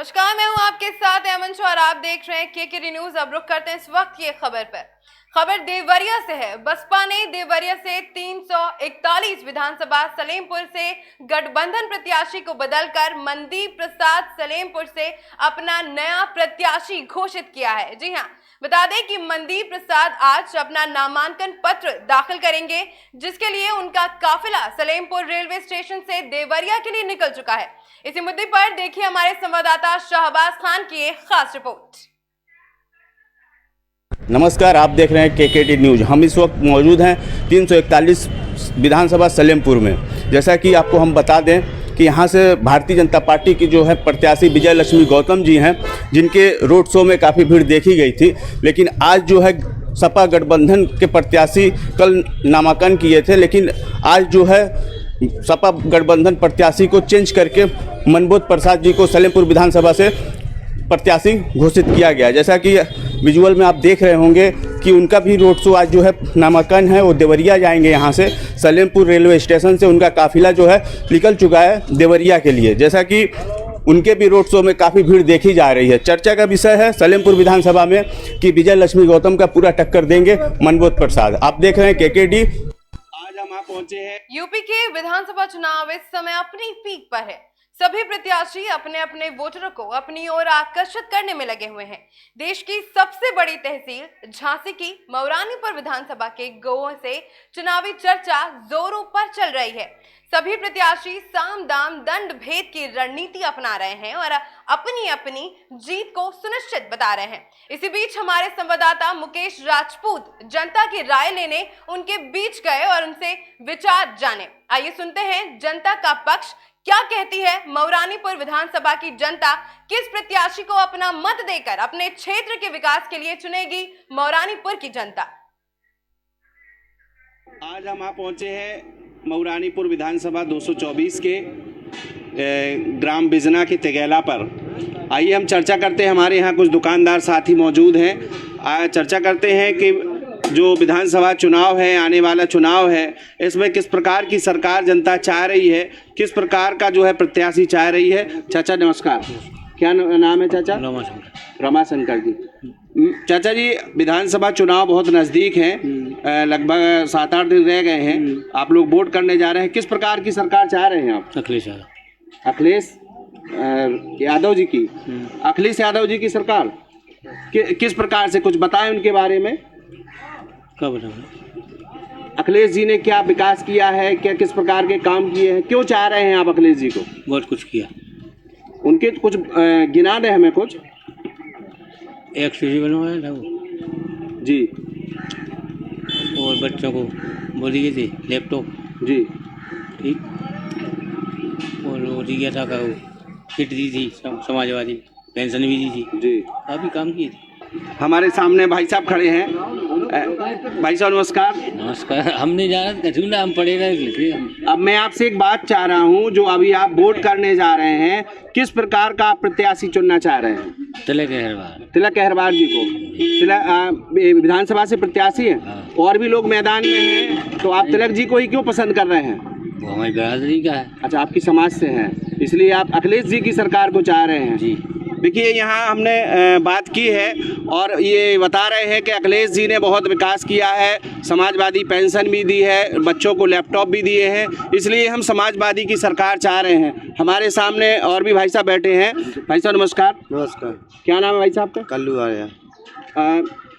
नमस्कार, मैं हूं आपके साथ अमन और आप देख रहे हैं केकेडी न्यूज। अब रुक करते हैं इस वक्त की खबर पर। खबर देवरिया से है। बसपा ने देवरिया से 341 विधानसभा सलेमपुर से गठबंधन प्रत्याशी को बदलकर मनदीप प्रसाद सलेमपुर से अपना नया प्रत्याशी घोषित किया है। जी हां, बता दें कि मनदीप प्रसाद आज अपना नामांकन पत्र दाखिल करेंगे, जिसके लिए उनका काफिला सलेमपुर रेलवे स्टेशन से देवरिया के लिए निकल चुका है। इसी मुद्दे पर देखिए हमारे संवाददाता शाहबाज खान की एक खास रिपोर्ट। नमस्कार, आप देख रहे हैं केकेडी न्यूज। हम इस वक्त मौजूद हैं 341 विधानसभा सलेमपुर में। जैसा कि आपको हम बता दें कि यहाँ से भारतीय जनता पार्टी की जो है प्रत्याशी विजय लक्ष्मी गौतम जी हैं, जिनके रोड शो में काफ़ी भीड़ देखी गई थी। लेकिन आज जो है सपा गठबंधन के प्रत्याशी कल नामांकन किए थे, लेकिन आज जो है सपा गठबंधन प्रत्याशी को चेंज करके मनबोध प्रसाद जी को सलेमपुर विधानसभा से प्रत्याशी घोषित किया गया। जैसा कि विजुअल में आप देख रहे होंगे कि उनका भी रोड शो आज जो है नामांकन है वो देवरिया जाएंगे। यहाँ से सलेमपुर रेलवे स्टेशन से उनका काफिला जो है निकल चुका है देवरिया के लिए। जैसा कि उनके भी रोड शो में काफ़ी भीड़ देखी जा रही है। चर्चा का विषय है सलेमपुर विधानसभा में कि विजय लक्ष्मी गौतम का पूरा टक्कर देंगे मनबोध प्रसाद। आप देख रहे हैं केकेडी। आज हम आप पहुंचे हैं। यूपी के विधानसभा चुनाव इस समय अपनी पीक पर है। सभी प्रत्याशी अपने अपने वोटरों को अपनी ओर आकर्षित करने में लगे हुए हैं। देश की सबसे बड़ी तहसील झांसी की मऊरानीपुर विधानसभा के गांवों से चुनावी चर्चा जोरों पर चल रही है। सभी प्रत्याशी साम दाम दंड भेद की रणनीति अपना रहे हैं और अपनी अपनी जीत को सुनिश्चित बता रहे हैं। इसी बीच हमारे संवाददाता मुकेश राजपूत जनता की राय लेने उनके बीच गए और उनसे विचार जाने। आइए सुनते हैं जनता का पक्ष क्या कहती है। मऊरानीपुर विधानसभा की जनता किस प्रत्याशी को अपना मत देकर अपने क्षेत्र के विकास के लिए चुनेगी मऊरानीपुर की जनता। आज हम आप पहुंचे हैं मऊरानीपुर विधानसभा 224 के ग्राम बिजना के तेगैला पर। आइए हम चर्चा करते हैं। हमारे यहाँ कुछ दुकानदार साथी मौजूद हैं। चर्चा करते हैं कि जो विधानसभा चुनाव है, आने वाला चुनाव है, इसमें किस प्रकार की सरकार जनता चाह रही है, किस प्रकार का जो है प्रत्याशी चाह रही है। चाचा नमस्कार, क्या नाम है चाचा? रमाशंकर जी। चाचा जी, विधानसभा चुनाव बहुत नज़दीक हैं, लगभग 7-8 दिन रह गए हैं। आप लोग वोट करने जा रहे हैं, किस प्रकार की सरकार चाह रहे हैं आप? अखिलेश यादव जी की। अखिलेश यादव जी की सरकार किस प्रकार से, कुछ बताएं उनके बारे में। अखिलेश जी ने क्या विकास किया है, क्या किस प्रकार के काम किए हैं, क्यों चाह रहे हैं आप अखिलेश जी को? बहुत कुछ किया। उनके कुछ गिना दें हमें कुछ। एक सीढ़ी बनवाया था वो जी, और बच्चों को वो दिए थे लैपटॉप जी, ठीक, और वो दिया था का किट दी थी, समाजवादी पेंशन भी दी थी जी, काफ़ी काम किए थे। हमारे सामने भाई साहब खड़े हैं। भाई साहब नमस्कार। नमस्कार। हम नहीं जाना, हम पढ़े रहे। अब मैं आपसे एक बात चाह रहा हूं, जो अभी आप वोट करने जा रहे हैं, किस प्रकार का आप प्रत्याशी चुनना चाह रहे हैं? तिलक अहरवार। तिलक अहरवार जी को विधानसभा से प्रत्याशी हैं। हाँ। और भी लोग मैदान में हैं, तो आप तिलक जी को ही क्यों पसंद कर रहे हैं? वो हमारी बिरादरी का है। अच्छा, आपकी समाज से हैं, इसलिए आप अखिलेश जी की सरकार को चाह रहे हैं। जी, देखिए यहाँ हमने बात की है और ये बता रहे हैं कि अखिलेश जी ने बहुत विकास किया है, समाजवादी पेंशन भी दी है, बच्चों को लैपटॉप भी दिए हैं, इसलिए हम समाजवादी की सरकार चाह रहे हैं। हमारे सामने और भी भाई साहब बैठे हैं। भाई साहब नमस्कार। नमस्कार। क्या नाम है भाई साहब का? कल्लू आया।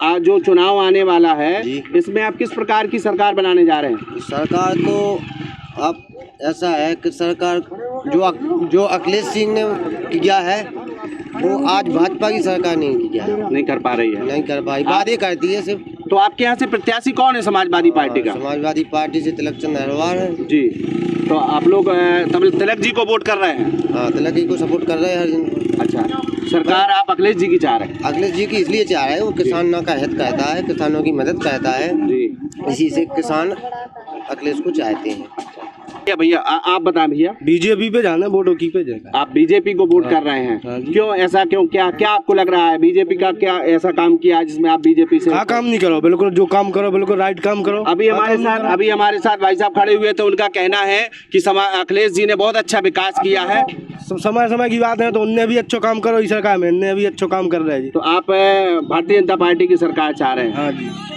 आज जो चुनाव आने वाला है, जी, इसमें आप किस प्रकार की सरकार बनाने जा रहे हैं? सरकार तो अब ऐसा है कि सरकार जो अखिलेश सिंह ने किया है वो आज भाजपा की सरकार नहीं किया है, नहीं कर पा रही है, नहीं कर पाई, वादे करती है सिर्फ। तो आपके यहाँ से प्रत्याशी कौन है समाजवादी पार्टी का? समाजवादी पार्टी से तिलक चंद अहरवार है जी। तो आप लोग तिलक जी को वोट कर रहे हैं? हाँ, तिलक जी को सपोर्ट कर रहे हैं हर दिन। अच्छा, सरकार आप अखिलेश जी की चाह रहे हैं? अखिलेश जी की इसलिए चाह रहे हैं, वो किसानों का हित कहता है, किसानों की मदद कहता है जी, इसी से किसान अखिलेश को चाहते हैं। क्या भैया आप बताएं भैया, बीजेपी पे जाना, वोट की पे जाना। आप बीजेपी को वोट कर रहे हैं, हाँ जी। क्यों ऐसा, क्यों, क्या क्या आपको लग रहा है बीजेपी का क्या ऐसा काम किया है जिसमें आप बीजेपी से? हाँ, काम नहीं करो, बिल्कुल जो काम करो बिल्कुल राइट काम करो। अभी हमारे साथ भाई साहब खड़े हुए थे, उनका कहना है कि अखिलेश जी ने बहुत अच्छा विकास किया है। समय समय की बात है तो उनने भी अच्छा काम करो, इस सरकार में उनने भी अच्छा काम कर रहे हैं जी। तो आप भारतीय जनता पार्टी की सरकार चाह रहे हैं? हाँ जी।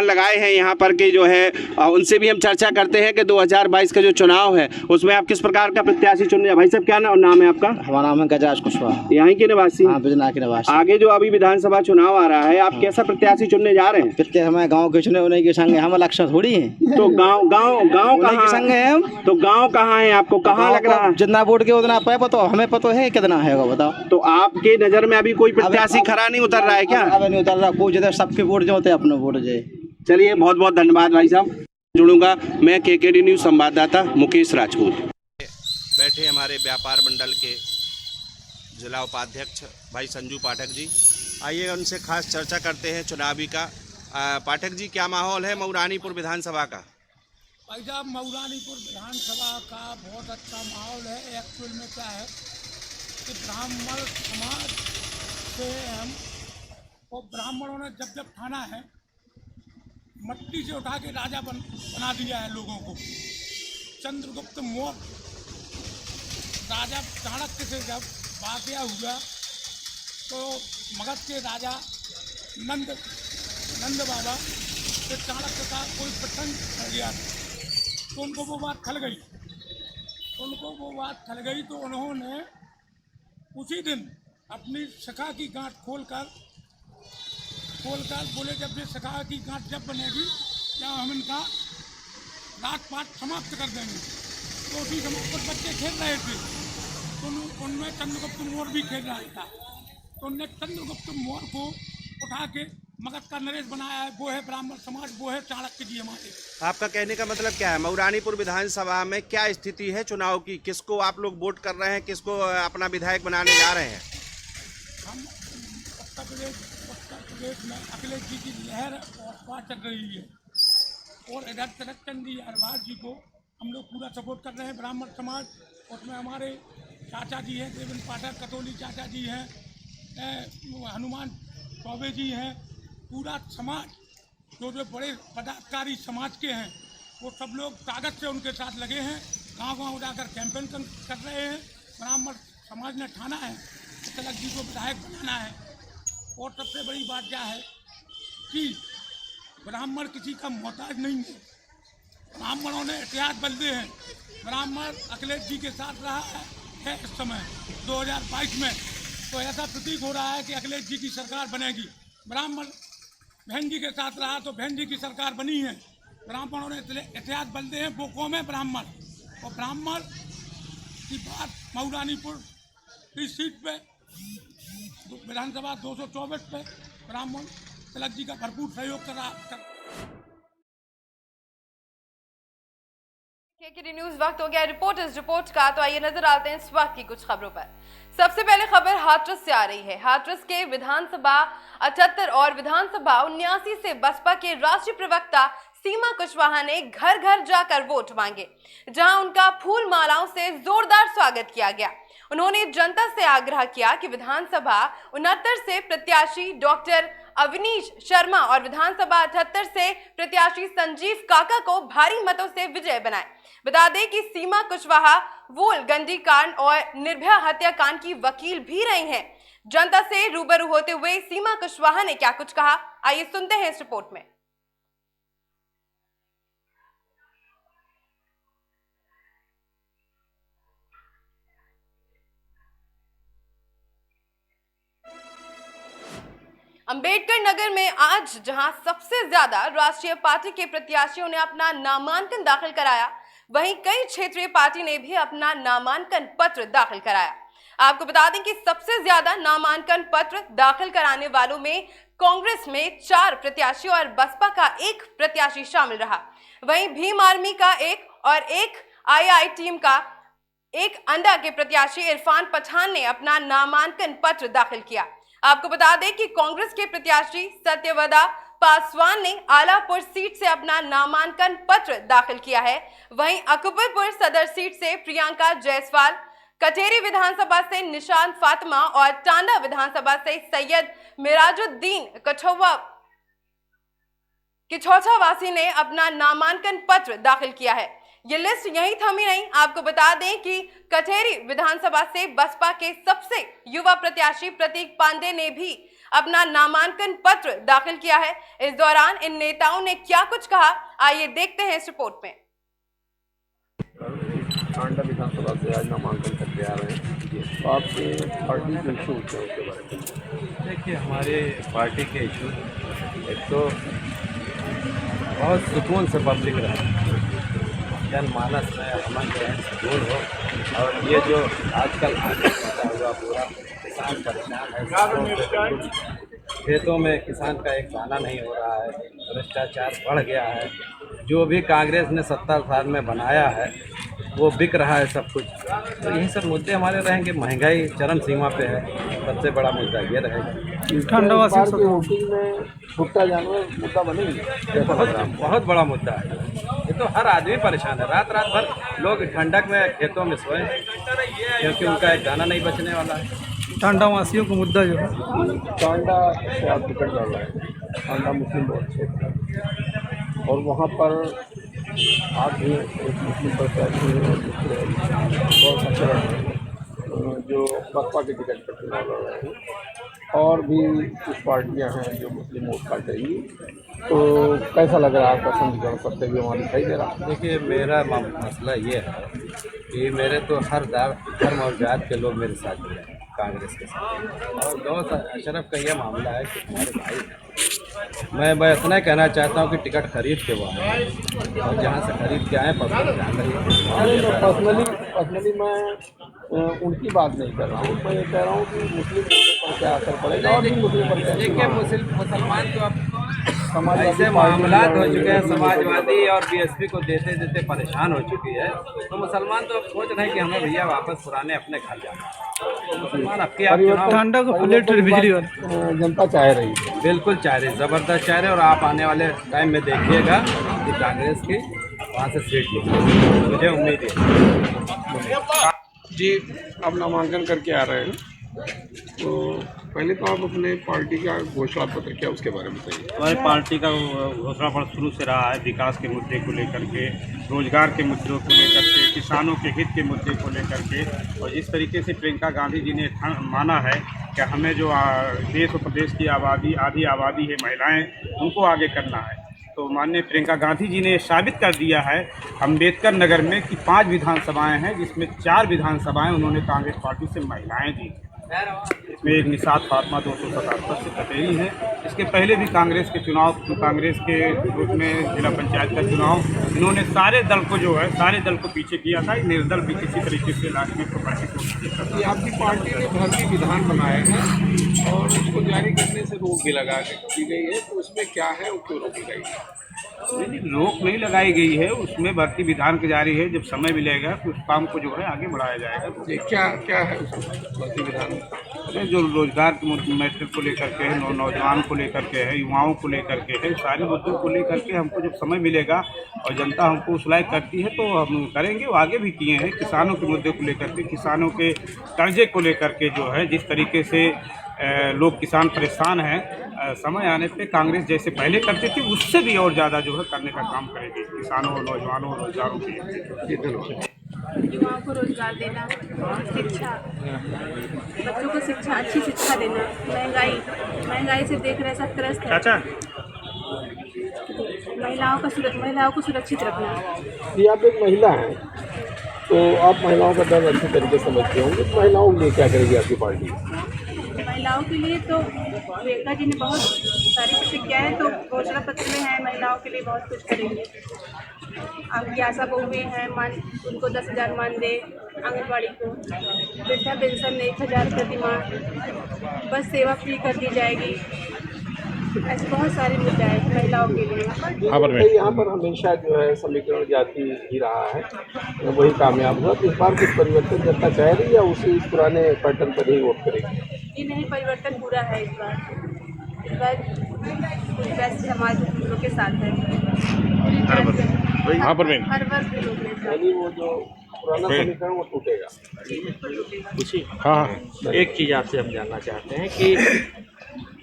लगाए हैं यहाँ पर के जो है उनसे भी हम चर्चा करते हैं कि 2022 का जो चुनाव है उसमें आप किस प्रकार का प्रत्याशी चुन रहे हैं। भाई साहब क्या नाम है आपका? हमारा नाम है गजाज कुशवाहा, यहीं के निवासी? हाँ, बिजना के निवासी। आगे जो अभी विधानसभा चुनाव आ रहा है, आप कैसा प्रत्याशी चुनने जा रहे हैं? कितने हमारे गांव के चुने उन्हीं के संग हम इलेक्शन थोड़ी हैं। तो गांव उन्हीं के संग है हम। तो गांव कहाँ है, आपको कहाँ लग रहा है? जितना वोट के उतना पे पता, हमें पता है कितना है बताओ। तो आपके नजर में अभी कोई प्रत्याशी खड़ा नहीं उतर रहा है क्या? अब नहीं उतर रहा कोई, जिधर सबके वोट जो होते हैं अपने वोट जो। चलिए, बहुत बहुत धन्यवाद भाई साहब। जुड़ूंगा मैं केकेडी न्यूज़ संवाददाता मुकेश राजपूत। बैठे हमारे व्यापार मंडल के जिला उपाध्यक्ष भाई संजू पाठक जी, आइए उनसे खास चर्चा करते हैं चुनावी का। पाठक जी, क्या माहौल है मऊरानीपुर विधानसभा का? भाई साहब, मऊरानीपुर विधानसभा का बहुत अच्छा माहौल है। एक्चुअल में क्या है कि ब्राह्मण समाज से हम और ब्राह्मणों ने जब ठाना है, मट्टी से उठा के राजा बना दिया है लोगों को। चंद्रगुप्त मौर्य राजा चाणक्य से जब वाकया हुआ तो मगध के राजा नंद बाबा से चाणक्य का कोई प्रसंग कर गया तो उनको वो बात खल गई। तो उन्होंने उसी दिन अपनी सखा की गांठ खोलकर बोले जब ये सखा की गांठ जब बनेगी क्या हम इनका रात पात समाप्त कर देंगे। तो उसी समय पर बच्चे खेल रहे थे तो उनमें चंद्रगुप्त मौर्य भी खेल रहा था। तो उनने चंद्रगुप्त मौर्य को उठा के मगध का नरेश बनाया है। वो है ब्राह्मण समाज, वो है चाणक्य जी हमारे। आपका कहने का मतलब क्या है, मऊरानीपुर विधानसभा में क्या स्थिति है चुनाव की? किसको आप लोग वोट कर रहे हैं, किसको अपना विधायक बनाने जा रहे हैं? हम उत्तर प्रदेश में अखिलेश जी की लहर और पार चल रही है और इधर तिलकचंद जी अरबाज जी को हम लोग पूरा सपोर्ट कर रहे हैं। ब्राह्मण समाज, उसमें हमारे चाचा जी हैं देवेंद्र पाठक, कतौली चाचा जी हैं, हनुमान चौबे जी हैं, पूरा समाज जो बड़े पदाधिकारी समाज के हैं वो सब लोग ताकत से उनके साथ लगे हैं। गांव जाकर कैंपेन कर रहे हैं। ब्राह्मण समाज ने ठाना है तिलक जी को विधायक बनाना है। और सबसे बड़ी बात क्या है कि ब्राह्मण किसी का मोहताज नहीं है। ब्राह्मणों ने इतिहास बदले हैं। ब्राह्मण अखिलेश जी के साथ रहा है इस समय 2022 में, तो ऐसा प्रतीक हो रहा है कि अखिलेश जी की सरकार बनेगी। ब्राह्मण बहन जी के साथ रहा तो बहन जी की सरकार बनी है। ब्राह्मणों ने इतिहास बदले हैं, वो कौम है ब्राह्मण। और ब्राह्मण की बात मऊरानीपुर की सीट पे विधानसभा 224 पे ब्राह्मण तिलक जी का भरपूर सहयोग कर रहा। केकेडी न्यूज़ वक्त हो गया रिपोर्ट का। तो आइए नजर डालते हैं इस वक्त की कुछ खबरों पर। सबसे पहले खबर हाथरस से आ रही है। हाथरस के विधानसभा 78 और विधानसभा 79 से बसपा के राष्ट्रीय प्रवक्ता सीमा कुशवाहा ने घर घर जाकर वोट मांगे, जहां उनका फूल मालाओं से जोरदार स्वागत किया गया। उन्होंने जनता से आग्रह किया कि विधानसभा 69 से प्रत्याशी डॉक्टर अवनीश शर्मा और विधानसभा 78 से प्रत्याशी संजीव काका को भारी मतों से विजय बनाए। बता दें कि सीमा कुशवाहा वोल गंडी कांड और निर्भया हत्याकांड की वकील भी रही हैं। जनता से रूबरू होते हुए सीमा कुशवाहा ने क्या कुछ कहा, आइए सुनते हैं इस रिपोर्ट में। अंबेडकर नगर में आज जहां सबसे ज्यादा राष्ट्रीय पार्टी के प्रत्याशियों ने अपना नामांकन दाखिल कराया, वहीं कई क्षेत्रीय पार्टी ने भी अपना नामांकन पत्र दाखिल कराया। आपको बता दें कि सबसे ज्यादा नामांकन पत्र दाखिल कराने वालों में कांग्रेस में 4 प्रत्याशी और बसपा का 1 प्रत्याशी शामिल रहा। वहीं भीम आर्मी का 1 और 1 आई टीम का 1 अंडा के प्रत्याशी इरफान पठान ने अपना नामांकन पत्र दाखिल किया। आपको बता दें कि कांग्रेस के प्रत्याशी सत्यवदा पासवान ने आलापुर सीट से अपना नामांकन पत्र दाखिल किया है। वहीं अकबरपुर सदर सीट से प्रियंका जायसवाल, कटेरी विधानसभा से निशांत फातिमा और टांडा विधानसभा से सैयद मिराजुद्दीन किछौछा वासी ने अपना नामांकन पत्र दाखिल किया है। ये लिस्ट यहीं थमी नहीं, आपको बता दें कि कटेरी विधानसभा से बसपा के सबसे युवा प्रत्याशी प्रतीक पांडे ने भी अपना नामांकन पत्र दाखिल किया है। इस दौरान इन नेताओं ने क्या कुछ कहा, आइए देखते हैं इस रिपोर्ट में। टांडा विधानसभा से आज नामांकन करके आ रहे हैं, तो आपके पार्टी के इशू क्या उसके बारे में? देखिए, हमारे पार्टी के इशू एक तो बहुत सुकून से पब्लिक रहे, जनमानस में अमन रहे, सुकून हो। और ये जो आजकल हुआ पूरा किसान परेशान है, खेतों में किसान का एक दाना नहीं हो रहा है, भ्रष्टाचार बढ़ गया है। जो भी कांग्रेस ने 70 साल में बनाया है वो बिक रहा है सब कुछ। तो यही सब मुद्दे हमारे रहेंगे। महंगाई चरम सीमा पे है, सबसे बड़ा मुद्दा ये रहेगा। ठंडवासी की वोटिंग में भुट्टा जानवर मुद्दा बनेगी, बहुत बड़ा मुद्दा है। ये तो हर आदमी परेशान है, रात रात भर लोग ठंडक में खेतों में सोए क्योंकि उनका एक दाना नहीं बचने वाला है। टांडा वासियों का मुद्दा जो है, टांडा से आप टिकट डाल रहे हैं, टांडा मुस्लिम बहुत क्षेत्र है और वहाँ पर आप भी एक मुस्लिम प्रत्याशी बहुत अच्छा जो बसपा के टिकट पर चुनाव लड़ रहे हैं और भी कुछ पार्टियां हैं जो मुस्लिम वोट काटेंगी, तो कैसा लग रहा है आपका समीकरण करते हुए वहाँ दिखाई दे रहा है? देखिए, मेरा मसला ये है कि मेरे तो हर धर्म और जात के लोग मेरे साथ जुड़े हैं कांग्रेस के साथ। और दोस्त अशरफ का ये मामला है कि हमारे भाई हैं। मैं इतना कहना चाहता हूँ कि टिकट खरीद के वो आए और जहाँ से खरीद के आए पब्लिक ध्यान रही। पर्सनली मैं उनकी बात नहीं कर रहा हूँ, मैं ये कह रहा हूँ कि मुस्लिम पर क्या असर पड़ेगा। और मुस्लिम पर देखिए, मुसलमान तो अब ऐसे मामलात हो चुके हैं, समाजवादी और बीएसपी को देते देते परेशान हो चुकी है। तो मुसलमान तो अब सोच रहे हैं कि हमें भैया वापस पुराने अपने घर जाना। तो मुसलमान अब टांडा को प्लेट बिजली जनता चाह रही है, बिल्कुल चाह रही, ज़बरदस्त चाह रहे। और आप आने वाले टाइम में देखिएगा कि कांग्रेस की वहाँ से सीट मिलेगी, मुझे उम्मीद है। जी, आप नामांकन करके आ रहे हैं, तो पहले तो आप अपने पार्टी का घोषणा पत्र क्या उसके बारे में बताइए। हमारी पार्टी का घोषणा पत्र शुरू से रहा है विकास के मुद्दे को लेकर के, रोजगार के मुद्दों को लेकर के, किसानों के हित के मुद्दे को लेकर के। और जिस तरीके से प्रियंका गांधी जी ने माना है कि हमें जो देश और प्रदेश की आधी आबादी है महिलाएं, उनको आगे करना है, तो माननीय प्रियंका गांधी जी ने साबित कर दिया है अम्बेडकर नगर में कि 5 विधानसभाएं हैं, जिसमें 4 विधानसभाएं उन्होंने कांग्रेस पार्टी से महिलाएं दी। इसमें एक निशांत फातिमा 277 से कटेरी है। इसके पहले भी कांग्रेस के चुनाव, कांग्रेस के रूप में जिला पंचायत का चुनाव इन्होंने सारे दल को जो है सारे दल को पीछे किया था। निर्दल भी किसी तरीके से लास्ट में ये आपकी पार्टी ने भर्ती विधान बनाए हैं और उसको जारी करने से रोक भी लगा दी गई है, तो उसमें क्या है, वो क्यों रोकी गई है? रोक नहीं लगाई गई है, उसमें भर्ती विधान की जारी है। जब समय मिलेगा तो उस काम को जो है आगे बढ़ाया जाएगा। क्या क्या है उसमें भर्ती विधान? जो रोजगार के मैटर को लेकर के है, नौजवान को लेकर के है, युवाओं को लेकर के है, सारे मुद्दों को लेकर के हमको जब समय मिलेगा और जनता हमको उस लायक करती है तो हम करेंगे। वो आगे भी किए हैं। किसानों के मुद्दे को लेकर के, किसानों के कर्जे को लेकर के जो है जिस तरीके से लोग किसान परेशान हैं, समय आने पे कांग्रेस जैसे पहले करती थी उससे भी और ज़्यादा जो है करने का काम करेगी किसानों, नौजवानों, रोजगारों के लिए। युवाओं को रोजगार देना, शिक्षा, बच्चों को शिक्षा, अच्छी शिक्षा देना, महंगाई से देख रहे सब त्रस्त है। अच्छा, महिलाओं को सुरक्षित रखना। ये आप एक महिला हैं, तो आप महिलाओं का दर्द अच्छी तरीके से समझते होंगे। तो महिलाओं के लिए क्या करेगी आपकी पार्टी? महिलाओं के लिए तो प्रियंका जी ने बहुत सारी प्रतिज्ञाएं तो घोषणा पत्र में है। महिलाओं के लिए बहुत कुछ करेंगे। आपकी आशा बहुएं हैं, उनको 10,000 मान दे, आंगनबाड़ी को वृद्धा पेंशन 1,000 प्रति माह, बस सेवा फ्री कर दी जाएगी। ऐसे बहुत सारे मुद्दे हैं महिलाओं के लिए। यहाँ पर हमेशा जो है समीकरण जाति ही रहा है, वही कामयाब हुआ। तो इस बार कुछ परिवर्तन जनता चाह रही है या उसी पुराने पैटर्न पर ही वोट करेगी? ये नहीं, परिवर्तन पूरा है इस बार। बस वैसे समाज लोग के साथ है। हर वर्ग हर वर्ग के लोग मेरे साथ यानी वो जो पुराना समीकरण वो टूटेगा। पूछिए। हाँ तो एक चीज़ आपसे हम जानना चाहते हैं कि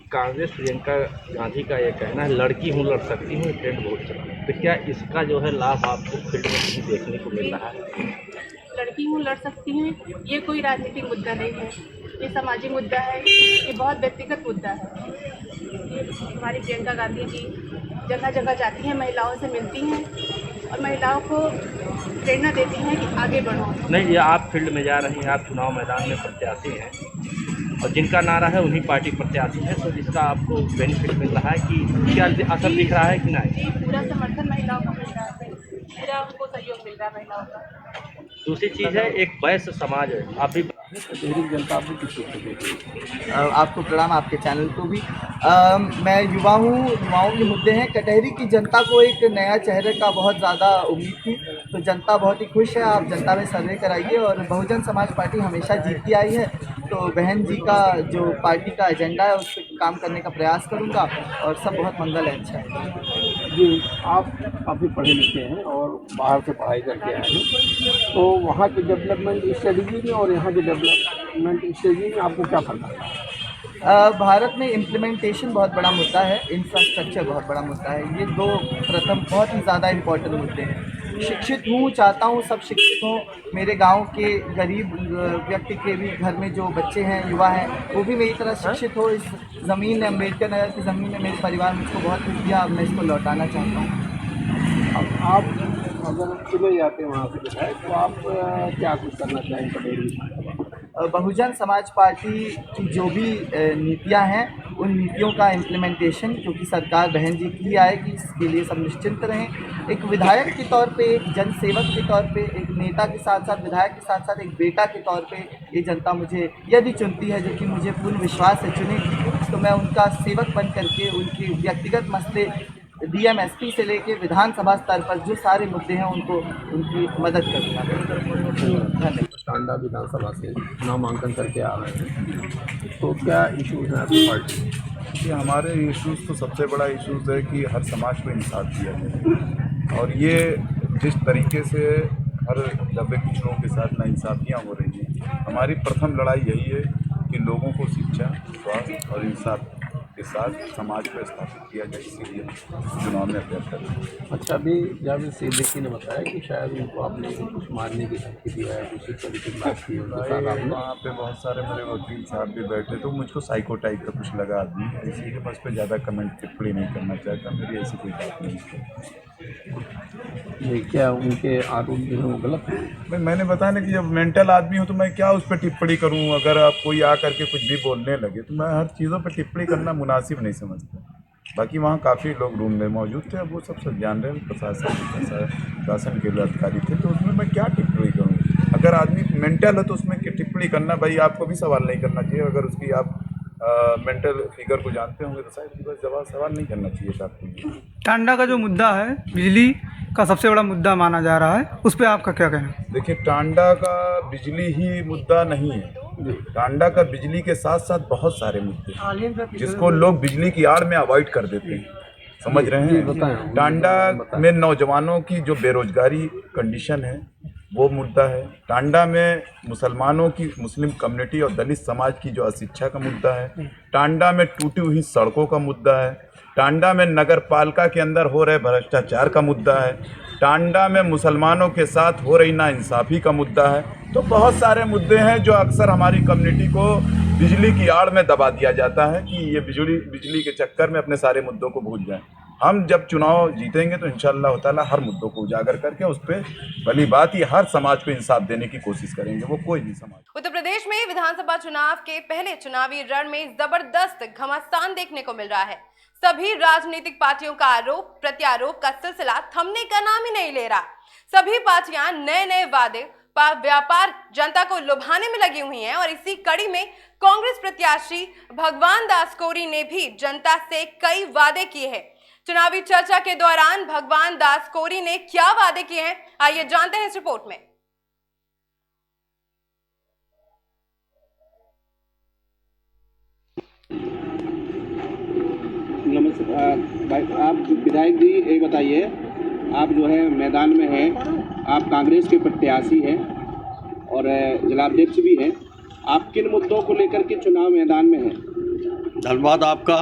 कांग्रेस प्रियंका गांधी का ये कहना है लड़की हूँ लड़ सकती हूँ, ट्रेंड बहुत चला है, तो क्या इसका जो है लाभ आपको फील्ड में कहीं देखने को मिल रहा है? लड़की हूँ लड़ सकती हूँ, ये कोई राजनीतिक मुद्दा नहीं है, ये सामाजिक मुद्दा है, ये बहुत व्यक्तिगत मुद्दा है। ये हमारी प्रियंका गांधी जी जगह जगह जाती हैं, महिलाओं से मिलती हैं और महिलाओं को प्रेरणा देती हैं कि आगे बढ़ो। नहीं, ये आप फील्ड में जा रही हैं, आप चुनाव मैदान में प्रत्याशी हैं और जिनका नारा है उन्हीं पार्टी प्रत्याशी हैं, तो इसका आपको बेनिफिट मिल रहा है कि क्या असर दिख रहा है कि नहीं? पूरा समर्थन महिलाओं को मिल रहा है, पूरा उनको सहयोग मिल रहा है महिलाओं का। दूसरी चीज़ है, एक वयस्क समाज है, आप भी जनता भी किसी आपको प्रणाम, आपके चैनल को भी। मैं युवा हूँ, युवाओं के मुद्दे हैं। कटहरी की जनता को एक नया चेहरे का बहुत ज़्यादा उम्मीद थी, तो जनता बहुत ही खुश है। आप जनता में सर्वे कराइए और बहुजन समाज पार्टी हमेशा जीतती आई है, तो बहन जी का जो पार्टी का एजेंडा है उस पर काम करने का प्रयास करूँगा और सब बहुत मंगल है। अच्छा जी, आप काफ़ी पढ़े लिखे हैं और बाहर से पढ़ाई करके आए हैं, तो वहाँ के डेवलपमेंट स्ट्रेटजी में और यहाँ के डेवलपमेंट स्ट्रेटजी में आपको क्या फर्क है? भारत में इम्प्लीमेंटेशन बहुत बड़ा मुद्दा है, इंफ्रास्ट्रक्चर बहुत बड़ा मुद्दा है। ये दो प्रथम बहुत ही ज़्यादा इम्पोर्टेंट मुद्दे हैं। शिक्षित हूँ, चाहता हूँ सब शिक्षित हों। मेरे गांव के गरीब व्यक्ति के भी घर में जो बच्चे हैं, युवा हैं, वो भी मेरी तरह शिक्षित हो। इस ज़मीन ने, अम्बेडकर नगर की ज़मीन ने मेरे परिवार मुझको बहुत कुछ दिया, अब मैं इसको लौटाना चाहता हूँ। अब आप अगर चुने जाते हैं वहाँ से विधायक, तो आप क्या कुछ करना चाहेंगे कटहरी? बहुजन समाज पार्टी की जो भी नीतियां हैं, उन नीतियों का इम्प्लीमेंटेशन, क्योंकि सरकार बहन जी की ही आएगी, इसके लिए सब निश्चिंत रहें। एक विधायक के तौर पे, एक जनसेवक के तौर पे, एक नेता के साथ साथ, विधायक के साथ साथ एक बेटा के तौर पे ये जनता मुझे यदि चुनती है, जो कि मुझे पूर्ण विश्वास से चुनेगी, तो मैं उनका सेवक बन करके उनके व्यक्तिगत मसले डीएम एसपी से लेके विधानसभा स्तर पर जो सारे मुद्दे हैं उनको उनकी मदद करूँगा। धन्यवाद। टांडा विधानसभा से नामांकन करके आ रहे हैं, तो क्या इशूज़ हैं आपकी पार्टी में? कि हमारे इश्यूज़ तो सबसे बड़ा इश्यूज़ है कि हर समाज को इंसाफ दिया जाए, और ये जिस तरीके से हर दबे पिछड़ों के साथ नाइंसाफियाँ हो रही हैं, हमारी प्रथम लड़ाई यही है कि लोगों को शिक्षा, स्वास्थ्य और इंसाफ के साथ समाज को स्थापित किया जाए, इसीलिए चुनाव में अभ्यर्थ करें। अच्छा, अभी जावेद सिद्दीकी ने बताया कि शायद उनको आपने कुछ मारने की धमकी दिया है, उसी तरीके की बात की उनके साथ आपने। वहाँ पे बहुत सारे मेरे वकील साहब भी बैठे, तो मुझको साइको टाइप का कुछ लगा आदमी, इसीलिए मैं उस पर ज़्यादा कमेंट टिप्पणी नहीं करना चाहता। मेरी ऐसी कोई बात नहीं है। ये क्या उनके आरोप जो है वो गलत है? भाई मैंने बताया ना कि जब मेंटल आदमी हूँ तो मैं क्या उस पर टिप्पणी करूँ। अगर आप कोई आ करके कुछ भी बोलने लगे तो मैं हर चीज़ों पर टिप्पणी करना मुनासिब नहीं समझता। बाकी वहाँ काफ़ी लोग रूम में मौजूद थे, अब वो सब जान रहे हैं, प्रशासन के अधिकारी थे, तो उसमें मैं क्या टिप्पणी करूँ। अगर आदमी मेंटल है तो उसमें टिप्पणी करना, भाई आपको भी सवाल नहीं करना चाहिए। अगर उसकी आप मेंटल फिगर को जानते होंगे तो शायद बस सवाल नहीं करना चाहिए था आपको। टांडा का जो मुद्दा है, बिजली का सबसे बड़ा मुद्दा माना जा रहा है, उस पर आपका क्या कहना है? देखिए, टांडा का बिजली ही मुद्दा नहीं है। टांडा का बिजली के साथ साथ बहुत सारे मुद्दे हैं जिसको लोग बिजली की आड़ में अवॉइड कर देते हैं, समझ रहे हैं। टांडा में नौजवानों की जो बेरोजगारी कंडीशन है वो मुद्दा है। टांडा में मुसलमानों की, मुस्लिम कम्युनिटी और दलित समाज की जो अशिक्षा का मुद्दा है। टांडा में टूटी हुई सड़कों का मुद्दा है। टांडा में नगर पालिका के अंदर हो रहे भ्रष्टाचार का मुद्दा है। टांडा में मुसलमानों के साथ हो रही नाइंसाफ़ी का मुद्दा है। तो बहुत सारे मुद्दे हैं जो अक्सर हमारी कम्युनिटी को बिजली की आड़ में दबा दिया जाता है कि ये बिजली के चक्कर में अपने सारे मुद्दों को भूल जाएं। हम जब चुनाव जीतेंगे तो इंशाअल्लाह ताला हर मुद्दों को उजागर करके उस पर भली बात ही हर समाज को इंसाफ देने की कोशिश करेंगे, वो कोई भी समाज। उत्तर प्रदेश में विधानसभा चुनाव के पहले चुनावी रण में जबरदस्त घमासान देखने को मिल रहा है। सभी राजनीतिक पार्टियों का आरोप प्रत्यारोप का सिलसिला थमने का नाम ही नहीं ले रहा। सभी पार्टियां नए नए वादे व्यापार जनता को लुभाने में लगी हुई हैं और इसी कड़ी में कांग्रेस प्रत्याशी भगवान दास कोरी ने भी जनता से कई वादे किए हैं। चुनावी चर्चा के दौरान भगवान दास कोरी ने क्या वादे किए हैं, आइए जानते हैं इस रिपोर्ट में। आप विधायक जी ये बताइए, आप जो है मैदान में हैं, आप कांग्रेस के प्रत्याशी हैं और जिलाध्यक्ष भी हैं, आप किन मुद्दों को लेकर के चुनाव मैदान में हैं? धन्यवाद आपका।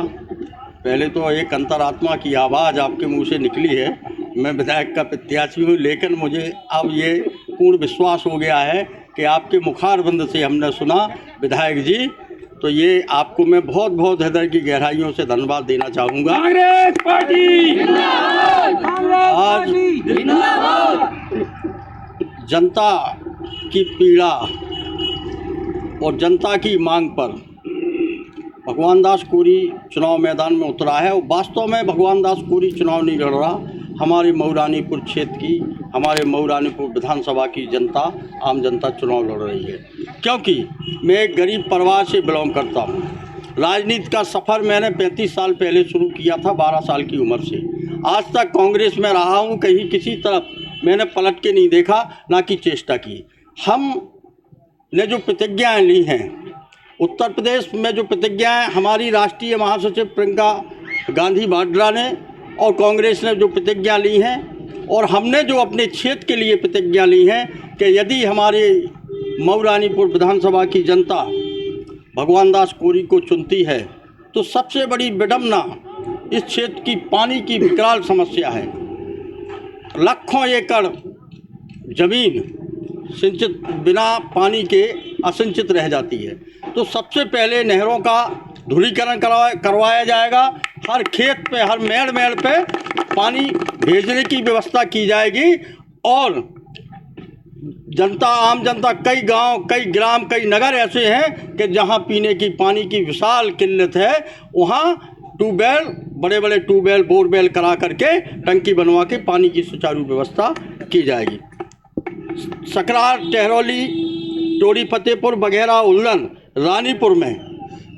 पहले तो एक अंतरात्मा की आवाज़ आपके मुंह से निकली है। मैं विधायक का प्रत्याशी हूँ, लेकिन मुझे अब ये पूर्ण विश्वास हो गया है कि आपके मुखारबंद से हमने सुना विधायक जी, तो ये आपको मैं बहुत बहुत हृदय की गहराइयों से धन्यवाद देना चाहूँगा। कांग्रेस पार्टी आज जनता की पीड़ा और जनता की मांग पर भगवान दास कोरी चुनाव मैदान में उतरा है। और वास्तव में भगवान दास कोरी चुनाव नहीं लड़ रहा, हमारे मऊरानीपुर क्षेत्र की, हमारे मऊरानीपुर विधानसभा की जनता, आम जनता चुनाव लड़ रही है। क्योंकि मैं एक गरीब परिवार से बिलोंग करता हूँ। राजनीति का सफ़र मैंने 35 साल पहले शुरू किया था, 12 साल की उम्र से। आज तक कांग्रेस में रहा हूँ, कहीं किसी तरफ मैंने पलट के नहीं देखा, ना कि चेष्टा की। हमने जो प्रतिज्ञाएँ ली हैं, उत्तर प्रदेश में जो प्रतिज्ञाएँ हमारी राष्ट्रीय महासचिव प्रियंका गांधी वाड्रा ने और कांग्रेस ने जो प्रतिज्ञा ली हैं, और हमने जो अपने क्षेत्र के लिए प्रतिज्ञा ली हैं कि यदि हमारे मऊरानीपुर विधानसभा की जनता भगवान दास कोरी को चुनती है तो सबसे बड़ी विडंबना इस क्षेत्र की पानी की विकराल समस्या है। लाखों एकड़ जमीन सिंचित बिना पानी के असिंचित रह जाती है। तो सबसे पहले नहरों का धुलीकरण करवाया जाएगा। हर खेत पे, हर मेड़ पे पानी भेजने की व्यवस्था की जाएगी। और जनता, आम जनता, कई गांव, कई ग्राम, कई नगर ऐसे हैं कि जहां पीने की पानी की विशाल किल्लत है, वहां ट्यूबवेल, बड़े बड़े ट्यूबवेल, बोरवेल करा करके टंकी बनवा के पानी की सुचारू व्यवस्था की जाएगी। सकरार, टहरौली, टोरी फतेहपुर, बघेरा, उल्लन, रानीपुर में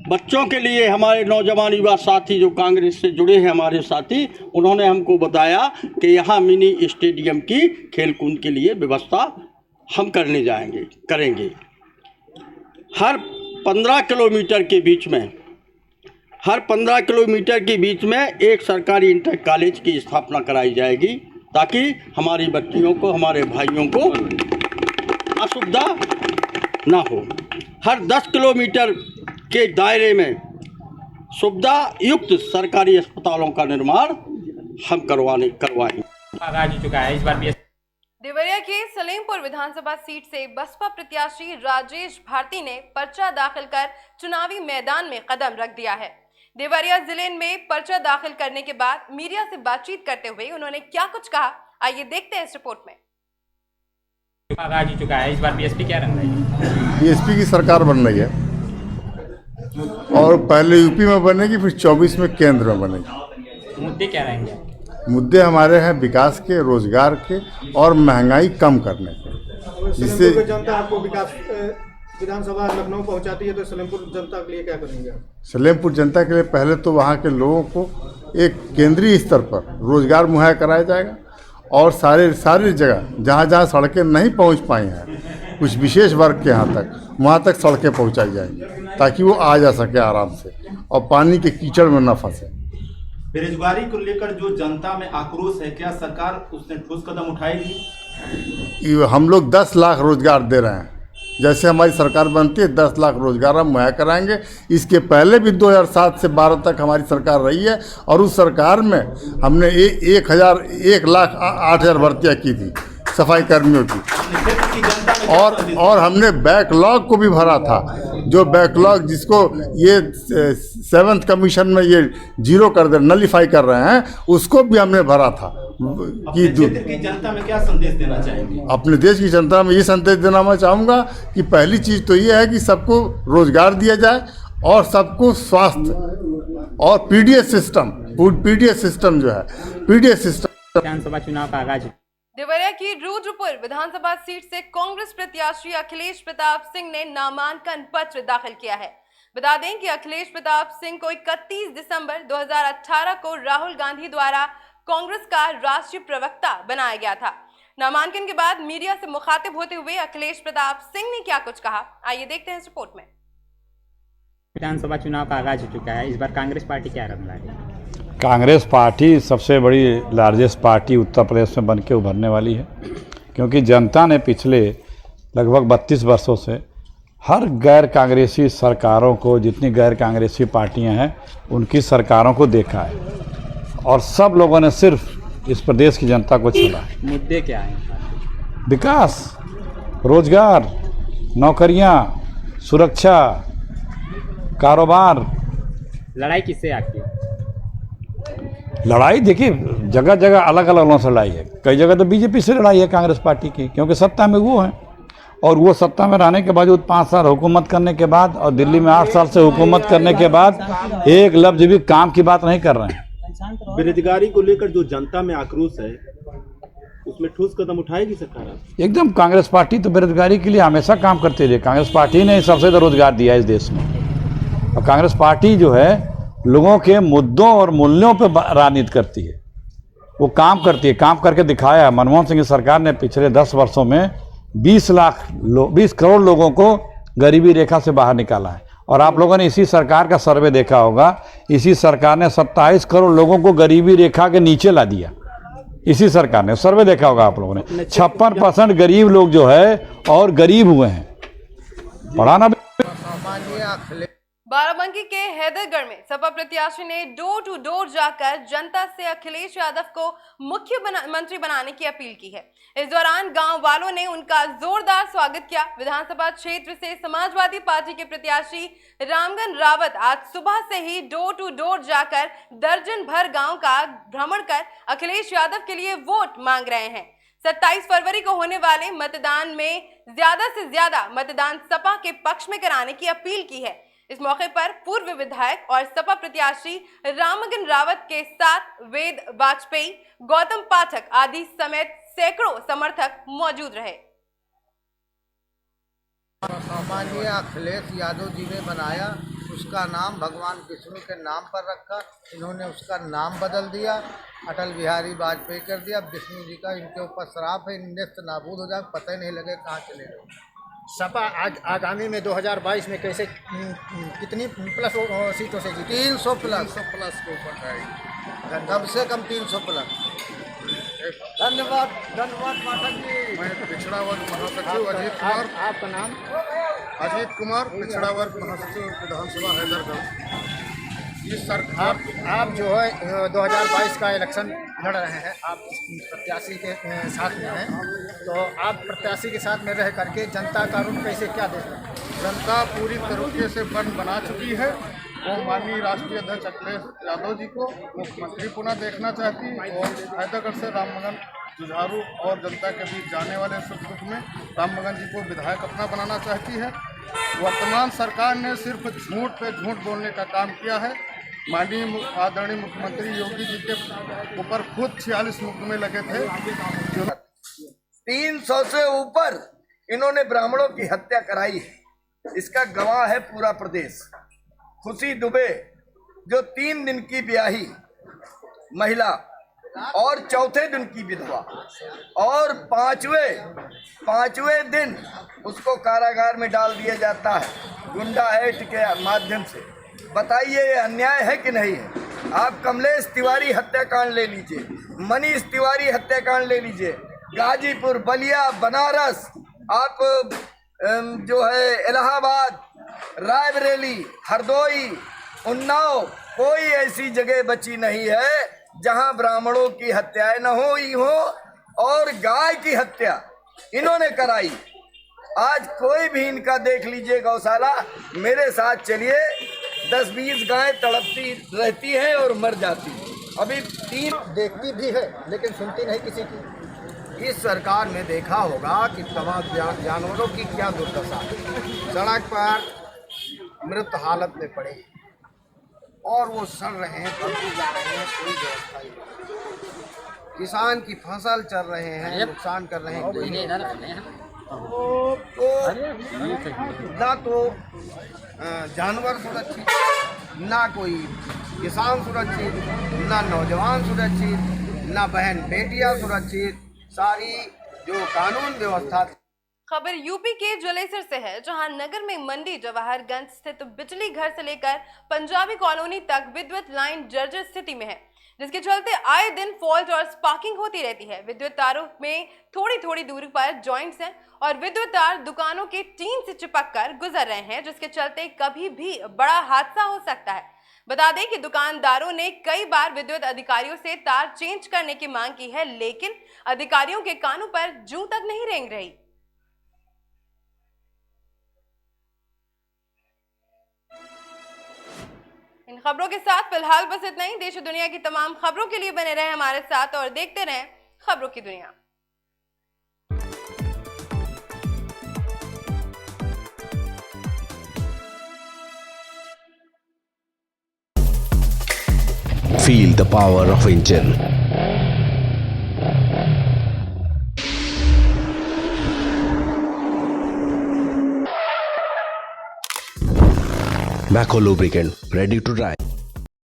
बच्चों के लिए हमारे नौजवान युवा साथी जो कांग्रेस से जुड़े हैं, हमारे साथी, उन्होंने हमको बताया कि यहाँ मिनी स्टेडियम की खेलकूद के लिए व्यवस्था हम करेंगे। हर 15 किलोमीटर के बीच में एक सरकारी इंटर कॉलेज की स्थापना कराई जाएगी, ताकि हमारी बच्चियों को, हमारे भाइयों को असुविधा ना हो। हर 10 किलोमीटर के दायरे में सुविधा युक्त सरकारी अस्पतालों का निर्माण हम करवाएंगे। इस बार देवरिया के सलेमपुर विधानसभा सीट से बसपा प्रत्याशी राजेश भारती ने पर्चा दाखिल कर चुनावी मैदान में कदम रख दिया है। देवरिया जिले में पर्चा दाखिल करने के बाद मीडिया से बातचीत करते हुए उन्होंने क्या कुछ कहा, आइए देखते हैं इस रिपोर्ट में। आ चुका है, इस बार बीएसपी क्या रंग रही है? बीएसपी की सरकार बन रही है और पहले यूपी में बनेगी, फिर 24 में केंद्र में बनेगी। मुद्दे क्या रहेंगे? मुद्दे हमारे हैं विकास के, रोजगार के और महंगाई कम करने के। जिससे जनता आपको विकास विधानसभा लखनऊ पहुंचाती है, तो सलेमपुर जनता के लिए क्या करेंगे? सलेमपुर जनता के लिए पहले तो वहाँ के लोगों को एक केंद्रीय स्तर पर रोजगार मुहैया कराया जाएगा और सारी जगह जहाँ सड़कें नहीं पहुँच पाई हैं, कुछ विशेष वर्ग के यहाँ तक, वहाँ तक सड़कें पहुँचाई जाएंगी, ताकि वो आ जा सके आराम से और पानी के कीचड़ में न फंसे। बेरोजगारी को लेकर जो जनता में आक्रोश है, क्या सरकार उसने ठोस कदम उठाएगी? हम लोग 10 लाख रोजगार दे रहे हैं। जैसे हमारी सरकार बनती है 10 लाख रोजगार हम मुहैया कराएंगे। इसके पहले भी 2007 से 12 तक हमारी सरकार रही है और उस सरकार में हमने 1,08,000 भर्तियाँ की थी सफाई कर्मियों की, और हमने बैकलॉग को भी भरा था। जो बैकलॉग जिसको ये 7th कमीशन में ये जीरो कर दे, नलीफाई कर रहे हैं, उसको भी हमने भरा था। कि क्षेत्र की जनता में क्या संदेश देना चाहेंगे? अपने देश की जनता में ये संदेश देना मैं चाहूँगा कि पहली चीज़ तो ये है कि सबको रोजगार दिया जाए और सबको स्वास्थ्य और पीडीएस सिस्टम जो है, पीडीएस सिस्टम। विधानसभा चुनाव का आगाज। देवरिया की रुद्रपुर विधानसभा सीट से कांग्रेस प्रत्याशी अखिलेश प्रताप सिंह ने नामांकन पत्र दाखिल किया है। बता दें कि अखिलेश प्रताप सिंह को 31 दिसंबर 2018 को राहुल गांधी द्वारा कांग्रेस का राष्ट्रीय प्रवक्ता बनाया गया था। नामांकन के बाद मीडिया से मुखातिब होते हुए अखिलेश प्रताप सिंह ने क्या कुछ कहा, आइए देखते हैं इस रिपोर्ट में। विधानसभा चुनाव का आगाज हो चुका है, इस बार कांग्रेस पार्टी क्या रंग ला रही है? कांग्रेस पार्टी सबसे बड़ी लार्जेस्ट पार्टी उत्तर प्रदेश में बन के उभरने वाली है, क्योंकि जनता ने पिछले लगभग 32 वर्षों से हर गैर कांग्रेसी सरकारों को, जितनी गैर कांग्रेसी पार्टियां हैं उनकी सरकारों को देखा है और सब लोगों ने सिर्फ इस प्रदेश की जनता को चुना है। मुद्दे क्या हैं? विकास, रोजगार, नौकरियां, सुरक्षा, कारोबार। लड़ाई किससे आपकी? लड़ाई देखिए जगह जगह अलग अलग लोगों से लड़ाई है। कई जगह तो बीजेपी से लड़ाई है कांग्रेस पार्टी की, क्योंकि सत्ता में वो है और वो सत्ता में रहने के बावजूद 5 साल हुकूमत करने के बाद और दिल्ली में 8 साल से हुकूमत करने के बाद एक लफ्ज भी काम की बात नहीं कर रहे हैं। बेरोजगारी को लेकर जो जनता में आक्रोश है उसमें ठोस कदम उठाएगी सरकार? एकदम। कांग्रेस पार्टी तो बेरोजगारी के लिए हमेशा काम करती रही। कांग्रेस पार्टी ने सबसे ज़्यादा रोजगार दिया इस देश में और कांग्रेस पार्टी जो है लोगों के मुद्दों और मूल्यों पर राजनीति करती है, वो काम करती है, काम करके दिखाया है। मनमोहन सिंह की सरकार ने पिछले 10 वर्षों में 20 करोड़ लोगों को गरीबी रेखा से बाहर निकाला है और आप लोगों ने इसी सरकार का सर्वे देखा होगा। इसी सरकार ने 27 करोड़ लोगों को गरीबी रेखा के नीचे ला दिया। इसी सरकार ने सर्वे देखा होगा आप लोगों ने। 56% गरीब लोग जो है और गरीब हुए हैं। पढ़ाना बाराबंकी के हैदरगढ़ में सपा प्रत्याशी ने डोर टू डोर जाकर जनता से अखिलेश यादव को मुख्यमंत्री बनाने की अपील की है। इस दौरान गांव वालों ने उनका जोरदार स्वागत किया। विधानसभा क्षेत्र से समाजवादी पार्टी के प्रत्याशी रामगन रावत आज सुबह से ही डोर टू डोर जाकर दर्जन भर गांव का भ्रमण कर अखिलेश यादव के लिए वोट मांग रहे हैं। 27 फरवरी को होने वाले मतदान में ज्यादा से ज्यादा मतदान सपा के पक्ष में कराने की अपील की है। इस मौके पर पूर्व विधायक और सपा प्रत्याशी रामगन रावत के साथ वेद वाजपेयी, गौतम पाठक आदि समेत सैकड़ों समर्थक मौजूद रहे। सामान्य अखिलेश यादव जी ने बनाया, उसका नाम भगवान विष्णु के नाम पर रखा। इन्होंने उसका नाम बदल दिया, अटल बिहारी वाजपेयी कर दिया। विष्णु जी का इनके ऊपर श्राप है, नेस्त नाबूद हो जाए, पता ही नहीं लगे कहाँ चले गए। सपा आज आगामी में 2022 में कैसे कितनी प्लस सीटों से जीती? 300 प्लस के ऊपर जाएगी, कम से कम 300 प्लस। धन्यवाद पाठक जी। मैं पिछड़ा वर्ग महासचिव अजीत कुमार। आपका नाम? अजीत कुमार, पिछड़ा वर्ग महासचिव विधानसभा हैदरगढ़। इस सरकार आप जो है 2022 का इलेक्शन लड़ रहे हैं, आप प्रत्याशी के साथ में हैं, तो आप प्रत्याशी के साथ में रह करके जनता का रुख कैसे क्या देख रहे हैं? जनता पूरी तरीके से मन बना चुकी है। वो माननीय राष्ट्रीय अध्यक्ष अखिलेश यादव जी को मुख्यमंत्री पुनः देखना चाहती है और हैदरगढ़ से राममगन जुझारू और जनता के बीच जाने वाले सुख दुख में राममगन जी को विधायक अपना बनाना चाहती है। वर्तमान सरकार ने सिर्फ झूठ पे झूठ बोलने का काम किया है। माननीय आदरणीय मुख्यमंत्री योगी जी के ऊपर खुद 46 मुकदमे लगे थे। 300 से ऊपर इन्होंने ब्राह्मणों की हत्या कराई है, इसका गवाह है पूरा प्रदेश। खुशी दुबे जो 3 दिन की ब्याही महिला और चौथे दिन की विधवा और पांचवें दिन उसको कारागार में डाल दिया जाता है गुंडा एक्ट के माध्यम से। बताइए ये अन्याय है कि नहीं है? आप कमलेश तिवारी हत्याकांड ले लीजिए, मनीष तिवारी हत्याकांड ले लीजिए, गाजीपुर, बलिया, बनारस, आप जो है इलाहाबाद, रायबरेली, हरदोई, उन्नाव, कोई ऐसी जगह बची नहीं है जहां ब्राह्मणों की हत्याएं न हुई हो। और गाय की हत्या इन्होंने कराई। आज कोई भी इनका देख लीजिए गौशाला, मेरे साथ चलिए, 10-20 गायें तड़पती रहती हैं और मर जाती हैं। अभी 3 देखती भी है लेकिन सुनती नहीं किसी की। इस सरकार में देखा होगा कि तमाम जानवरों की क्या दुर्दशा है। सड़क पर मृत हालत में पड़े और वो सड़ रहे हैं, बदबू जा रहे हैं, कोई व्यवस्था नहीं। किसान की फसल चल रहे हैं, नुकसान कर रहे हैं, कोई नहीं। ना तो जानवर सुरक्षित, ना कोई किसान सुरक्षित, ना नौजवान सुरक्षित, ना बहन बेटियां सुरक्षित। सारी जो कानून व्यवस्था खबर यूपी के जलेसर से है, जहां नगर में मंडी जवाहरगंज स्थित बिजली घर से लेकर पंजाबी कॉलोनी तक विद्युत लाइन जर्जर स्थिति में है, जिसके चलते आए दिन फॉल्ट और स्पार्किंग होती रहती है। विद्युत तारों में थोड़ी थोड़ी दूरी पर जॉइंट्स हैं और विद्युत तार दुकानों के टीन से चिपक कर गुजर रहे हैं, जिसके चलते कभी भी बड़ा हादसा हो सकता है। बता दें कि दुकानदारों ने कई बार विद्युत अधिकारियों से तार चेंज करने की मांग की है, लेकिन अधिकारियों के कानों पर जूं तक नहीं रेंग रही। इन खबरों के साथ फिलहाल बस इतना ही। देश और दुनिया की तमाम खबरों के लिए बने रहें हमारे साथ और देखते रहें खबरों की दुनिया। Feel the power of engine. Macco lubricant, ready to dry.